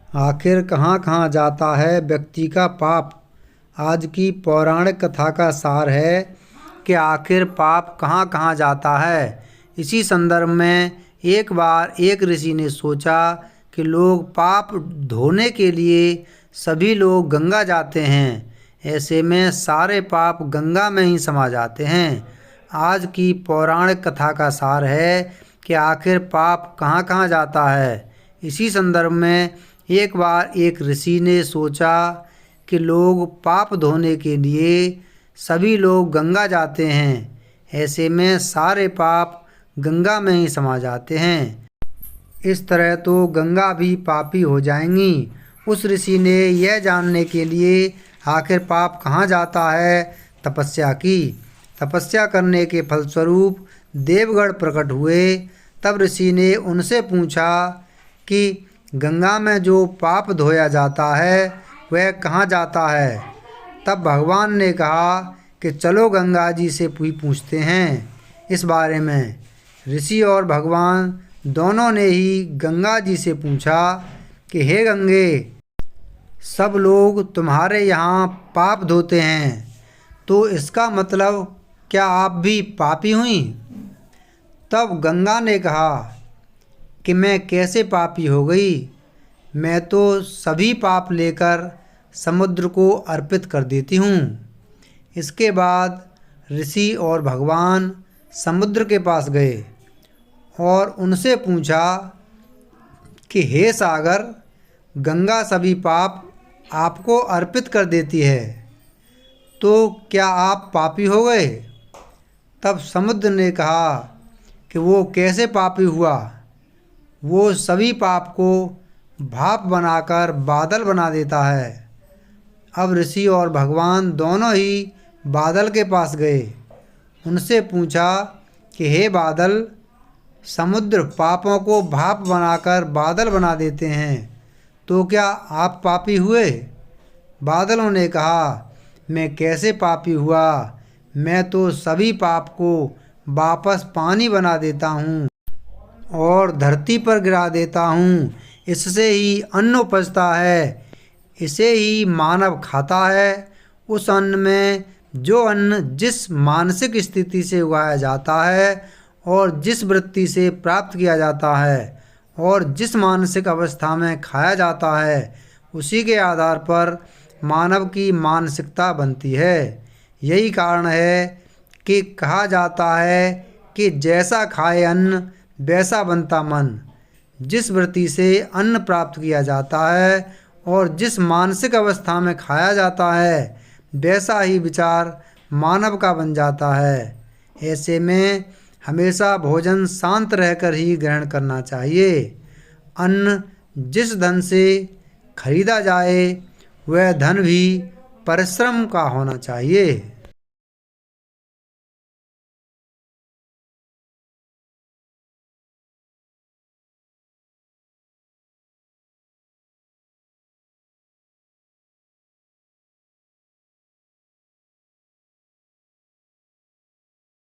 आखिर कहाँ कहाँ जाता है व्यक्ति का पाप। आज की पौराणिक कथा का सार है कि आखिर पाप कहाँ कहाँ जाता है। इसी संदर्भ में एक बार एक ऋषि ने सोचा कि लोग पाप धोने के लिए सभी लोग गंगा जाते हैं, ऐसे में सारे पाप गंगा में ही समा जाते हैं। आज की पौराणिक कथा का सार है कि आखिर पाप कहाँ कहाँ जाता है। इसी संदर्भ में एक बार एक ऋषि ने सोचा कि लोग पाप धोने के लिए सभी लोग गंगा जाते हैं, ऐसे में सारे पाप गंगा में ही समा जाते हैं। इस तरह तो गंगा भी पापी हो जाएंगी। उस ऋषि ने यह जानने के लिए आखिर पाप कहाँ जाता है तपस्या की। तपस्या करने के फलस्वरूप देवगण प्रकट हुए। तब ऋषि ने उनसे पूछा कि गंगा में जो पाप धोया जाता है वह कहाँ जाता है। तब भगवान ने कहा कि चलो गंगा जी से पूछते हैं इस बारे में। ऋषि और भगवान दोनों ने ही गंगा जी से पूछा कि हे गंगे, सब लोग तुम्हारे यहाँ पाप धोते हैं, तो इसका मतलब क्या आप भी पापी हुई। तब गंगा ने कहा कि मैं कैसे पापी हो गई, मैं तो सभी पाप लेकर समुद्र को अर्पित कर देती हूँ। इसके बाद ऋषि और भगवान समुद्र के पास गए और उनसे पूछा कि हे सागर, गंगा सभी पाप आपको अर्पित कर देती है, तो क्या आप पापी हो गए। तब समुद्र ने कहा कि वो कैसे पापी हुआ, वो सभी पाप को भाप बनाकर बादल बना देता है। अब ऋषि और भगवान दोनों ही बादल के पास गए। उनसे पूछा कि हे बादल, समुद्र पापों को भाप बनाकर बादल बना देते हैं, तो क्या आप पापी हुए। बादलों ने कहा, मैं कैसे पापी हुआ, मैं तो सभी पाप को वापस पानी बना देता हूँ और धरती पर गिरा देता हूँ। इससे ही अन्न उपजता है, इसे ही मानव खाता है। उस अन्न में जो अन्न जिस मानसिक स्थिति से उगाया जाता है और जिस वृत्ति से प्राप्त किया जाता है और जिस मानसिक अवस्था में खाया जाता है, उसी के आधार पर मानव की मानसिकता बनती है। यही कारण है कि कहा जाता है कि जैसा खाए अन्न वैसा बनता मन। जिस वृत्ति से अन्न प्राप्त किया जाता है और जिस मानसिक अवस्था में खाया जाता है, वैसा ही विचार मानव का बन जाता है। ऐसे में हमेशा भोजन शांत रहकर ही ग्रहण करना चाहिए। अन्न जिस धन से खरीदा जाए वह धन भी परिश्रम का होना चाहिए।